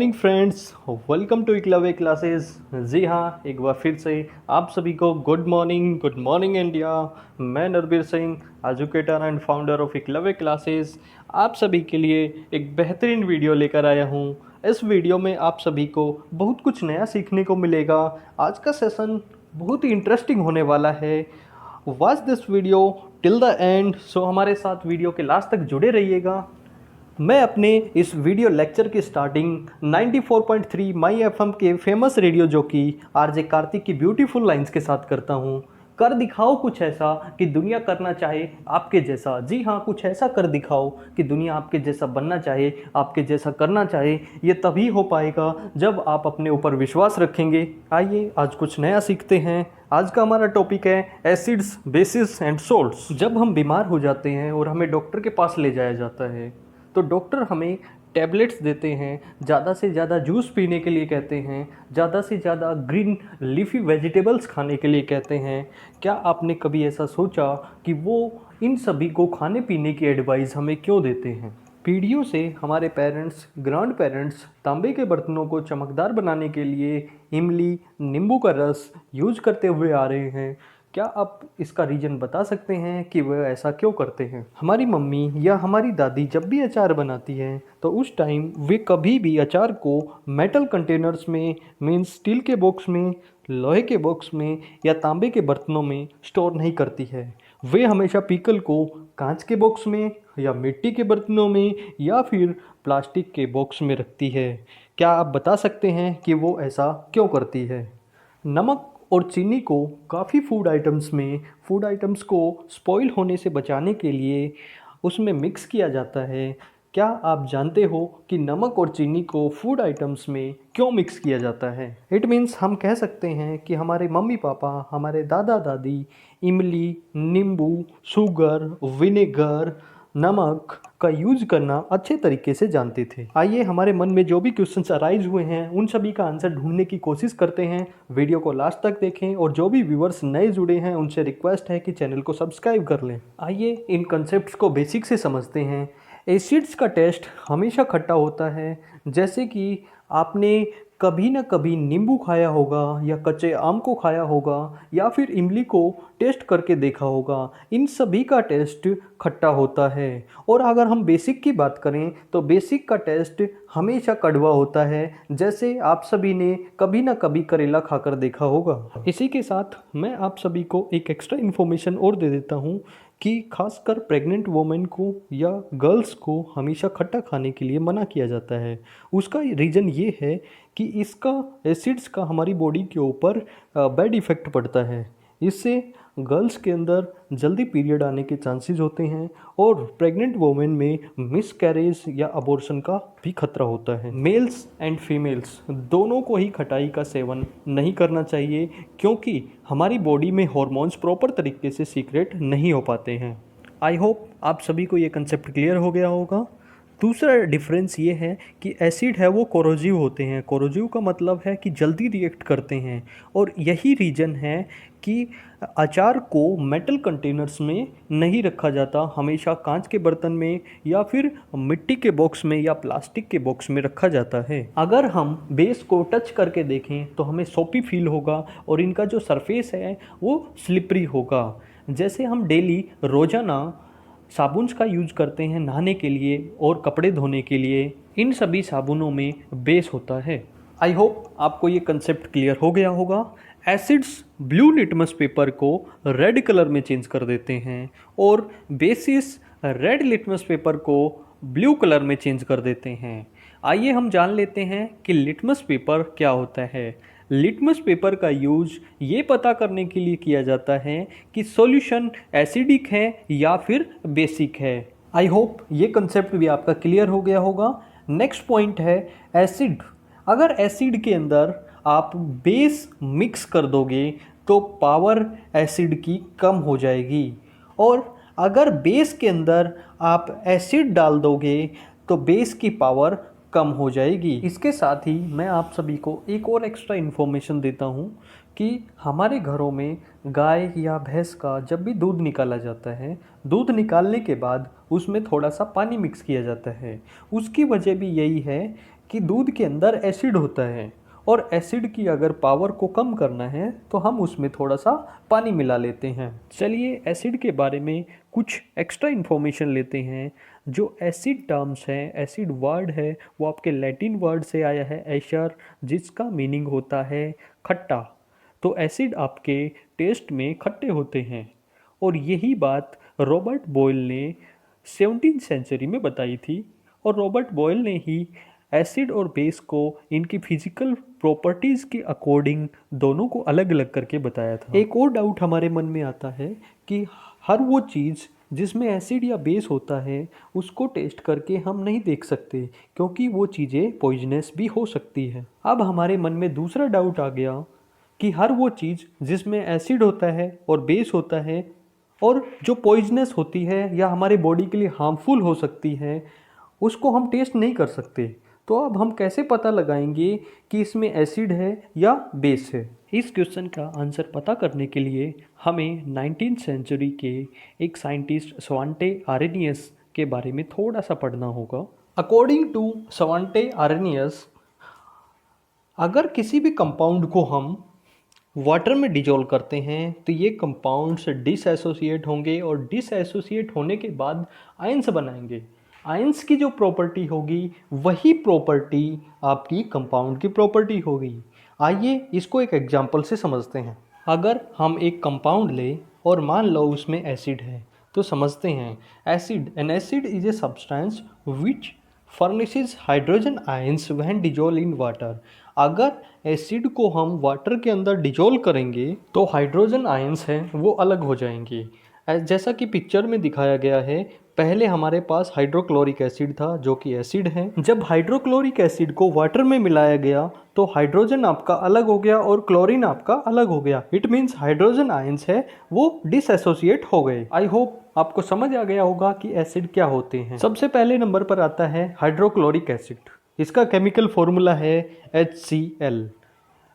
Morning friends, welcome to Eklavya classes. जी हाँ, एक बार फिर से आप सभी को गुड मॉर्निंग इंडिया। मैं Narbir Singh, educator and founder of Eklavya classes, आप सभी के लिए एक बेहतरीन वीडियो लेकर आया हूँ। इस वीडियो में आप सभी को बहुत कुछ नया सीखने को मिलेगा। आज का सेशन बहुत ही इंटरेस्टिंग होने वाला है। Watch this video till the end. So हमारे साथ वीडियो के लास्ट तक जुड़े रहिएगा। मैं अपने इस वीडियो लेक्चर की स्टार्टिंग 94.3 माई एफएम के famous radio jockey RJ Kartik की ब्यूटीफुल लाइंस के साथ करता हूँ। कर दिखाओ कुछ ऐसा कि दुनिया करना चाहे आपके जैसा। जी हाँ, कुछ ऐसा कर दिखाओ कि दुनिया आपके जैसा बनना चाहे, आपके जैसा करना चाहे। ये तभी हो पाएगा जब आप अपने ऊपर विश्वास रखेंगे। आइए आज कुछ नया सीखते हैं। आज का हमारा टॉपिक है एसिड्स, बेसिस एंड सोल्ट्स। जब हम बीमार हो जाते हैं और हमें डॉक्टर के पास ले जाया जाता है तो डॉक्टर हमें टैबलेट्स देते हैं, ज़्यादा से ज़्यादा जूस पीने के लिए कहते हैं, ज़्यादा से ज़्यादा ग्रीन लीफी वेजिटेबल्स खाने के लिए कहते हैं। क्या आपने कभी ऐसा सोचा कि वो इन सभी को खाने पीने की एडवाइस हमें क्यों देते हैं? पीढ़ियों से हमारे पेरेंट्स, ग्रैंड पेरेंट्स तांबे के बर्तनों को चमकदार बनाने के लिए इमली, नींबू का रस यूज करते हुए आ रहे हैं। क्या आप इसका रीज़न बता सकते हैं कि वह ऐसा क्यों करते हैं? हमारी मम्मी या हमारी दादी जब भी अचार बनाती हैं तो उस टाइम वे कभी भी अचार को मेटल कंटेनर्स में, मीन्स स्टील के बॉक्स में, लोहे के बॉक्स में या तांबे के बर्तनों में स्टोर नहीं करती है। वे हमेशा पीकल को कांच के बॉक्स में या मिट्टी के बर्तनों में या फिर प्लास्टिक के बॉक्स में रखती है। क्या आप बता सकते हैं कि वो ऐसा क्यों करती है? नमक और चीनी को काफ़ी फूड आइटम्स को स्पॉइल होने से बचाने के लिए उसमें मिक्स किया जाता है। क्या आप जानते हो कि नमक और चीनी को फूड आइटम्स में क्यों मिक्स किया जाता है? इट मीन्स हम कह सकते हैं कि हमारे मम्मी पापा, हमारे दादा दादी इमली, नींबू, शुगर, विनेगर, नमक का यूज करना अच्छे तरीके से जानते थे। आइए हमारे मन में जो भी क्वेश्चंस अराइज हुए हैं उन सभी का आंसर ढूंढने की कोशिश करते हैं। वीडियो को लास्ट तक देखें और जो भी व्यूअर्स नए जुड़े हैं उनसे रिक्वेस्ट है कि चैनल को सब्सक्राइब कर लें। आइए इन कंसेप्ट्स को बेसिक से समझते हैं। एसिड्स का टेस्ट हमेशा खट्टा होता है। जैसे कि आपने कभी ना कभी नींबू खाया होगा या कच्चे आम को खाया होगा या फिर इमली को टेस्ट करके देखा होगा। इन सभी का टेस्ट खट्टा होता है। और अगर हम बेसिक की बात करें तो बेसिक का टेस्ट हमेशा कड़वा होता है। जैसे आप सभी ने कभी ना कभी करेला खाकर देखा होगा। इसी के साथ मैं आप सभी को एक एक्स्ट्रा इन्फॉर्मेशन और दे देता हूँ कि खासकर प्रेग्नेंट वोमेन को या गर्ल्स को हमेशा खट्टा खाने के लिए मना किया जाता है। उसका रीज़न ये है कि इसका एसिड्स का हमारी बॉडी के ऊपर बैड इफ़ेक्ट पड़ता है। इससे गर्ल्स के अंदर जल्दी पीरियड आने के चांसेस होते हैं और प्रेग्नेंट वोमेन में मिसकैरेज या अबॉर्शन का भी खतरा होता है। मेल्स एंड फीमेल्स दोनों को ही खटाई का सेवन नहीं करना चाहिए क्योंकि हमारी बॉडी में हॉर्मोन्स प्रॉपर तरीके से सीक्रेट नहीं हो पाते हैं। आई होप आप सभी को ये कंसेप्ट क्लियर हो गया होगा। दूसरा डिफरेंस ये है कि एसिड है वो कोरोजिव होते हैं। कोरोजिव का मतलब है कि जल्दी रिएक्ट करते हैं और यही रीज़न है कि अचार को मेटल कंटेनर्स में नहीं रखा जाता, हमेशा कांच के बर्तन में या फिर मिट्टी के बॉक्स में या प्लास्टिक के बॉक्स में रखा जाता है। अगर हम बेस को टच करके देखें तो हमें सोपी फील होगा और इनका जो सरफेस है वो स्लिपरी होगा। जैसे हम डेली रोज़ाना साबुन का यूज करते हैं नहाने के लिए और कपड़े धोने के लिए, इन सभी साबुनों में बेस होता है। आई होप आपको ये कंसेप्ट क्लियर हो गया होगा। एसिड्स ब्लू लिटमस पेपर को रेड कलर में चेंज कर देते हैं और बेसिस रेड लिटमस पेपर को ब्लू कलर में चेंज कर देते हैं। आइए हम जान लेते हैं कि लिटमस पेपर क्या होता है। लिटमस पेपर का यूज ये पता करने के लिए किया जाता है कि सॉल्यूशन एसिडिक है या फिर बेसिक है। आई होप ये कंसेप्ट भी आपका क्लियर हो गया होगा। नेक्स्ट पॉइंट है एसिड। अगर एसिड के अंदर आप बेस मिक्स कर दोगे तो पावर एसिड की कम हो जाएगी और अगर बेस के अंदर आप एसिड डाल दोगे तो बेस की पावर कम हो जाएगी। इसके साथ ही मैं आप सभी को एक और एक्स्ट्रा इन्फॉर्मेशन देता हूँ कि हमारे घरों में गाय या भैंस का जब भी दूध निकाला जाता है, दूध निकालने के बाद उसमें थोड़ा सा पानी मिक्स किया जाता है। उसकी वजह भी यही है कि दूध के अंदर एसिड होता है और एसिड की अगर पावर को कम करना है तो हम उसमें थोड़ा सा पानी मिला लेते हैं। चलिए एसिड के बारे में कुछ एक्स्ट्रा इन्फॉर्मेशन लेते हैं। जो एसिड टर्म्स हैं, एसिड वर्ड है, वो आपके लैटिन वर्ड से आया है एशर, जिसका मीनिंग होता है खट्टा। तो एसिड आपके टेस्ट में खट्टे होते हैं और यही बात रॉबर्ट बॉयल ने 17वीं सेंचुरी में बताई थी। और रॉबर्ट बॉयल ने ही एसिड और बेस को इनकी फिजिकल प्रॉपर्टीज़ के अकॉर्डिंग दोनों को अलग अलग करके बताया था। एक और डाउट हमारे मन में आता है कि हर वो चीज़ जिसमें एसिड या बेस होता है उसको टेस्ट करके हम नहीं देख सकते, क्योंकि वो चीज़ें पॉइजनस भी हो सकती है। अब हमारे मन में दूसरा डाउट आ गया कि हर वो चीज़ जिसमें एसिड होता है और बेस होता है और जो पॉइजनस होती है या हमारे बॉडी के लिए हार्मफुल हो सकती है, उसको हम टेस्ट नहीं कर सकते। तो अब हम कैसे पता लगाएंगे कि इसमें एसिड है या बेस है? इस क्वेश्चन का आंसर पता करने के लिए हमें 19वीं सेंचुरी के एक साइंटिस्ट स्वांटे आरेनियस के बारे में थोड़ा सा पढ़ना होगा। अकॉर्डिंग टू स्वांटे आरेनियस, अगर किसी भी कंपाउंड को हम वाटर में डिजोल्व करते हैं तो ये कंपाउंड्स डिसएसोसिएट होंगे और डिसएसोसिएट होने के बाद आयंस बनाएंगे। आयंस की जो प्रॉपर्टी होगी वही प्रॉपर्टी आपकी कंपाउंड की प्रॉपर्टी होगी। आइए इसको एक एग्जांपल से समझते हैं। अगर हम एक कंपाउंड लें और मान लो उसमें एसिड है, तो समझते हैं N acid is a substance which furnishes hydrogen ions when dissolve in water. अगर एसिड को हम वाटर के अंदर डिजोल्व करेंगे तो हाइड्रोजन आयंस हैं वो अलग हो जाएंगे। जैसा कि पिक्चर में दिखाया गया है, पहले हमारे पास हाइड्रोक्लोरिक एसिड था जो कि एसिड है। जब हाइड्रोक्लोरिक एसिड को वाटर में मिलाया गया तो हाइड्रोजन आपका अलग हो गया और क्लोरीन आपका अलग हो गया। इट मीन्स हाइड्रोजन आयंस है वो डिसएसोसिएट हो गए। आई होप आपको समझ आ गया होगा कि एसिड क्या होते हैं। सबसे पहले नंबर पर आता है हाइड्रोक्लोरिक एसिड। इसका केमिकल फॉर्मूला है HCl।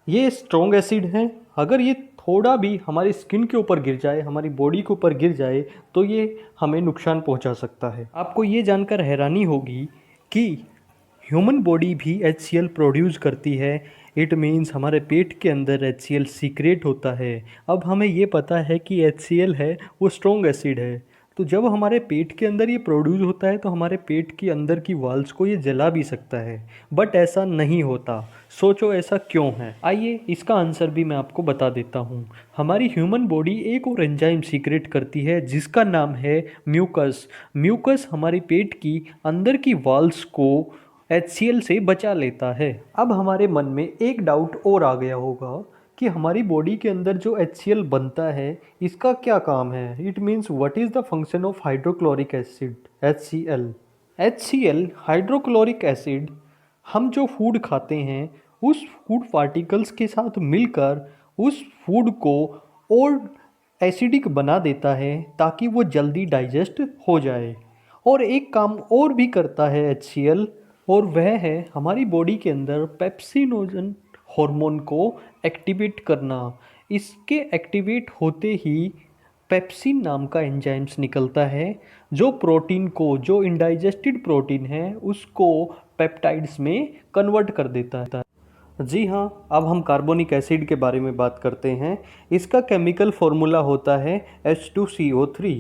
ये स्ट्रॉन्ग एसिड है। अगर ये थोड़ा भी हमारी स्किन के ऊपर गिर जाए, हमारी बॉडी के ऊपर गिर जाए, तो ये हमें नुकसान पहुंचा सकता है। आपको ये जानकर हैरानी होगी कि ह्यूमन बॉडी भी HCl प्रोड्यूस करती है। इट मीन्स हमारे पेट के अंदर HCl सीक्रेट होता है। अब हमें ये पता है कि HCl है वो स्ट्रॉन्ग एसिड है, तो जब हमारे पेट के अंदर ये प्रोड्यूस होता है तो हमारे पेट के अंदर की वाल्स को ये जला भी सकता है। बट ऐसा नहीं होता। सोचो ऐसा क्यों है? आइए इसका आंसर भी मैं आपको बता देता हूँ। हमारी ह्यूमन बॉडी एक और एंजाइम सीक्रेट करती है जिसका नाम है म्यूकस। म्यूकस हमारी पेट की अंदर की वाल्स को HCl से बचा लेता है। अब हमारे मन में एक डाउट और आ गया होगा कि हमारी बॉडी के अंदर जो HCl बनता है इसका क्या काम है। It means what is the function of hydrochloric acid HCl। HCl hydrochloric acid हम जो फूड खाते हैं उस फूड पार्टिकल्स के साथ मिलकर उस फूड को और एसिडिक बना देता है ताकि वो जल्दी डाइजेस्ट हो जाए। और एक काम और भी करता है HCl, और वह है हमारी बॉडी के अंदर पेप्सिनोजन हार्मोन को एक्टिवेट करना। इसके एक्टिवेट होते ही पेप्सिन नाम का एंजाइम्स निकलता है जो प्रोटीन को, जो इंडाइजेस्टेड प्रोटीन है उसको पेप्टाइड्स में कन्वर्ट कर देता है। जी हाँ, अब हम कार्बोनिक एसिड के बारे में बात करते हैं। इसका केमिकल फॉर्मूला होता है H2CO3।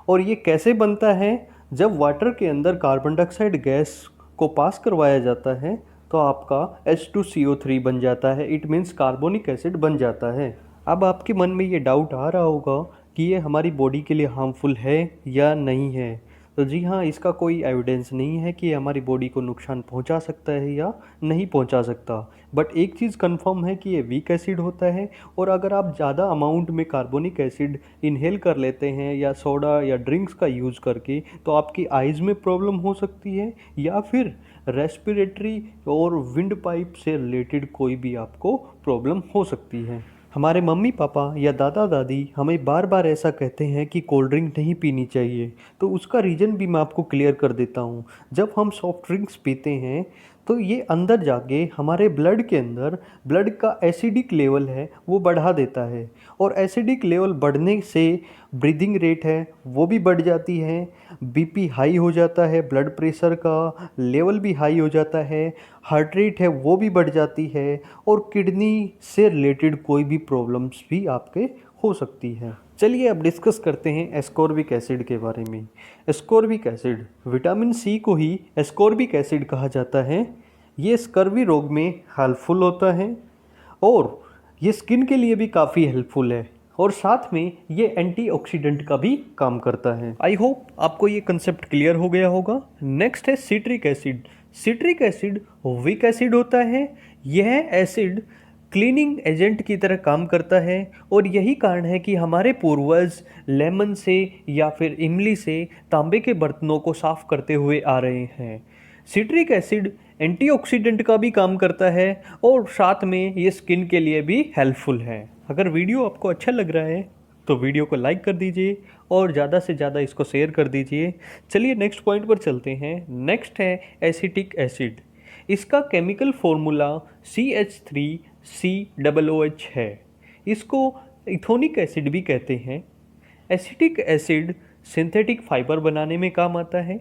और ये कैसे बनता है? जब वाटर के अंदर कार्बन डाइऑक्साइड गैस को पास करवाया जाता है तो आपका H2CO3 बन जाता है। इट मीन्स कार्बोनिक एसिड बन जाता है। अब आपके मन में ये डाउट आ रहा होगा कि ये हमारी बॉडी के लिए हार्मफुल है या नहीं है। तो जी हाँ, इसका कोई एविडेंस नहीं है कि ये हमारी बॉडी को नुकसान पहुंचा सकता है या नहीं पहुंचा सकता। बट एक चीज़ कंफर्म है कि ये वीक एसिड होता है और अगर आप ज़्यादा अमाउंट में कार्बोनिक एसिड इनहेल कर लेते हैं या सोडा या ड्रिंक्स का यूज़ करके तो आपकी आइज़ में प्रॉब्लम हो सकती है या फिर रेस्पिरेटरी और विंड पाइप से रिलेटेड कोई भी आपको प्रॉब्लम हो सकती है। हमारे मम्मी पापा या दादा दादी हमें बार बार ऐसा कहते हैं कि कोल्ड ड्रिंक नहीं पीनी चाहिए, तो उसका रीज़न भी मैं आपको क्लियर कर देता हूँ। जब हम सॉफ्ट ड्रिंक्स पीते हैं तो ये अंदर जाके हमारे ब्लड के अंदर ब्लड का एसिडिक लेवल है वो बढ़ा देता है, और एसिडिक लेवल बढ़ने से ब्रीदिंग रेट है वो भी बढ़ जाती है, बीपी हाई हो जाता है, ब्लड प्रेशर का लेवल भी हाई हो जाता है, हार्ट रेट है वो भी बढ़ जाती है, और किडनी से रिलेटेड कोई भी प्रॉब्लम्स भी आपके हो सकती है। चलिए अब डिस्कस करते हैं एस्कॉर्बिक एसिड के बारे में। एस्कॉर्बिक एसिड, विटामिन सी को ही एस्कॉर्बिक एसिड कहा जाता है। ये स्कर्वी रोग में हेल्पफुल होता है, और ये स्किन के लिए भी काफ़ी हेल्पफुल है, और साथ में ये एंटीऑक्सीडेंट का भी काम करता है। आई होप आपको ये कंसेप्ट क्लियर हो गया होगा। नेक्स्ट है citric acid. Citric acid weak acid होता है। यह एसिड क्लीनिंग एजेंट की तरह काम करता है, और यही कारण है कि हमारे पूर्वज लेमन से या फिर इमली से तांबे के बर्तनों को साफ करते हुए आ रहे हैं। सिट्रिक एसिड एंटीऑक्सीडेंट का भी काम करता है, और साथ में ये स्किन के लिए भी हेल्पफुल है। अगर वीडियो आपको अच्छा लग रहा है तो वीडियो को लाइक कर दीजिए और ज़्यादा से ज़्यादा इसको शेयर कर दीजिए। चलिए नेक्स्ट पॉइंट पर चलते हैं। नेक्स्ट है एसिटिक एसिड। इसका केमिकल फॉर्मूला CH3COOH है। इसको इथोनिक एसिड भी कहते हैं। एसिटिक एसिड सिंथेटिक फाइबर बनाने में काम आता है,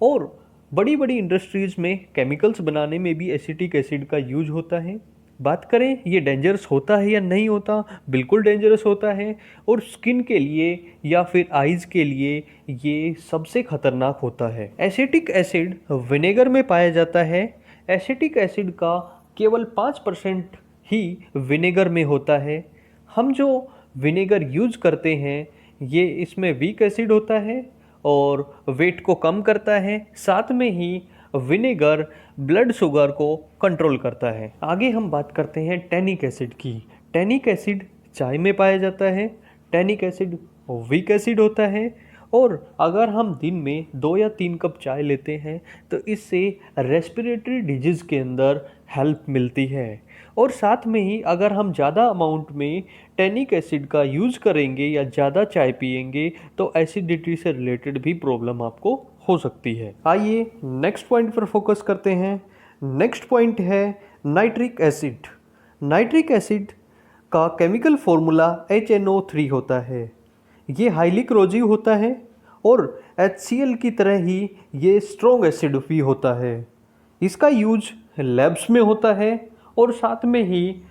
और बड़ी बड़ी इंडस्ट्रीज़ में केमिकल्स बनाने में भी एसिटिक एसिड का यूज होता है। बात करें ये डेंजरस होता है या नहीं होता, बिल्कुल डेंजरस होता है, और स्किन के लिए या फिर आइज़ के लिए ये सबसे खतरनाक होता है। एसिटिक एसिड विनेगर में पाया जाता है। एसिटिक एसिड का केवल 5% ही विनेगर में होता है। हम जो विनेगर यूज करते हैं ये इसमें वीक एसिड होता है, और वेट को कम करता है, साथ में ही विनेगर ब्लड शुगर को कंट्रोल करता है। आगे हम बात करते हैं टैनिक एसिड की। टैनिक एसिड चाय में पाया जाता है। टैनिक एसिड वीक एसिड होता है, और अगर हम दिन में 2 या 3 कप चाय लेते हैं तो इससे रेस्पिरेटरी डिजीज़ के अंदर हेल्प मिलती है, और साथ में ही अगर हम ज़्यादा अमाउंट में टैनिक एसिड का यूज़ करेंगे या ज़्यादा चाय पिएंगे तो एसिडिटी से रिलेटेड भी प्रॉब्लम आपको हो सकती है। आइए नेक्स्ट पॉइंट पर फोकस करते हैं। नेक्स्ट पॉइंट है नाइट्रिक एसिड। नाइट्रिक एसिड का केमिकल फॉर्मूला HNO3 होता है। ये हाईली क्रोजिव होता है, और HCl की तरह ही ये स्ट्रॉन्ग एसिड भी होता है। इसका यूज लैब्स में होता है, और साथ में ही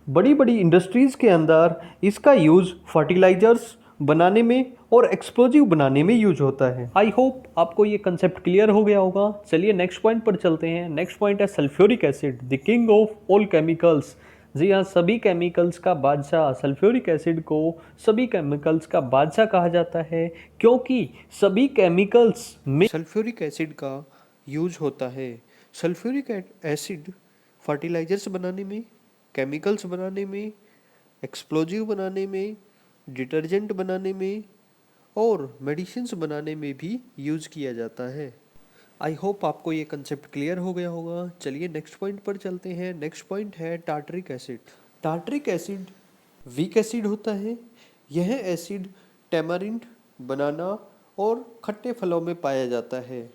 बड़ी बड़ी इंडस्ट्रीज़ के अंदर इसका यूज़ फर्टिलाइजर्स बनाने में और एक्सप्लोजिव बनाने में यूज होता है। आई होप आपको ये कंसेप्ट क्लियर हो गया होगा। चलिए नेक्स्ट पॉइंट पर चलते हैं। नेक्स्ट पॉइंट है sulphuric acid, the king of all chemicals. जी हाँ, सभी केमिकल्स का बादशाह। सल्फ्यूरिक एसिड को सभी केमिकल्स का बादशाह कहा जाता है, क्योंकि सभी केमिकल्स में सल्फ्यूरिक एसिड का यूज होता है। सल्फ्यूरिक एसिड फर्टिलाइजर्स बनाने में, केमिकल्स बनाने में, एक्सप्लोजिव बनाने में, डिटर्जेंट बनाने में और मेडिसिन्स बनाने में भी यूज़ किया जाता है। आई होप आपको ये कंसेप्ट क्लियर हो गया होगा। चलिए नेक्स्ट पॉइंट पर चलते हैं। नेक्स्ट पॉइंट है tartaric acid. Tartaric acid weak acid होता है। यह एसिड टैमारिंड, बनाना और खट्टे फलों में पाया जाता है।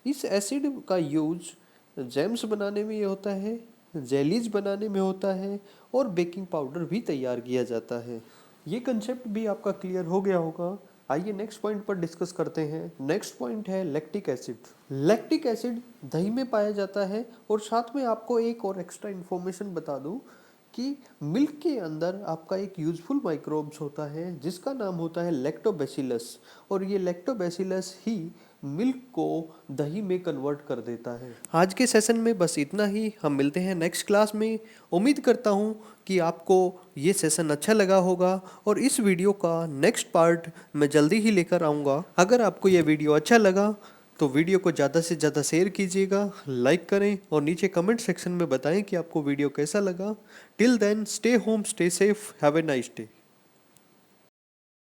इस एसिड का यूज जैम्स बनाने में होता है, जेलीज बनाने में होता है, और बेकिंग पाउडर भी तैयार किया जाता है। ये कंसेप्ट भी आपका क्लियर हो गया होगा। आइए नेक्स्ट पॉइंट पर डिस्कस करते हैं। नेक्स्ट पॉइंट है लैक्टिक एसिड। लैक्टिक एसिड दही में पाया जाता है, और साथ में आपको एक और एक्स्ट्रा इन्फॉर्मेशन बता दूं कि मिल्क के अंदर आपका एक यूजफुल माइक्रोब्स होता है जिसका नाम होता है लैक्टोबैसिलस, और ये लैक्टोबैसिलस ही मिल्क को दही में कन्वर्ट कर देता है। आज के सेशन में बस इतना ही। हम मिलते हैं नेक्स्ट क्लास में। उम्मीद करता हूँ कि आपको ये सेशन अच्छा लगा होगा, और इस वीडियो का नेक्स्ट पार्ट मैं जल्दी ही लेकर आऊँगा। अगर आपको ये वीडियो अच्छा लगा तो वीडियो को ज़्यादा से ज़्यादा शेयर कीजिएगा, लाइक करें, और नीचे कमेंट सेक्शन में बताएं कि आपको वीडियो कैसा लगा। Till then stay home, stay safe, have a nice day.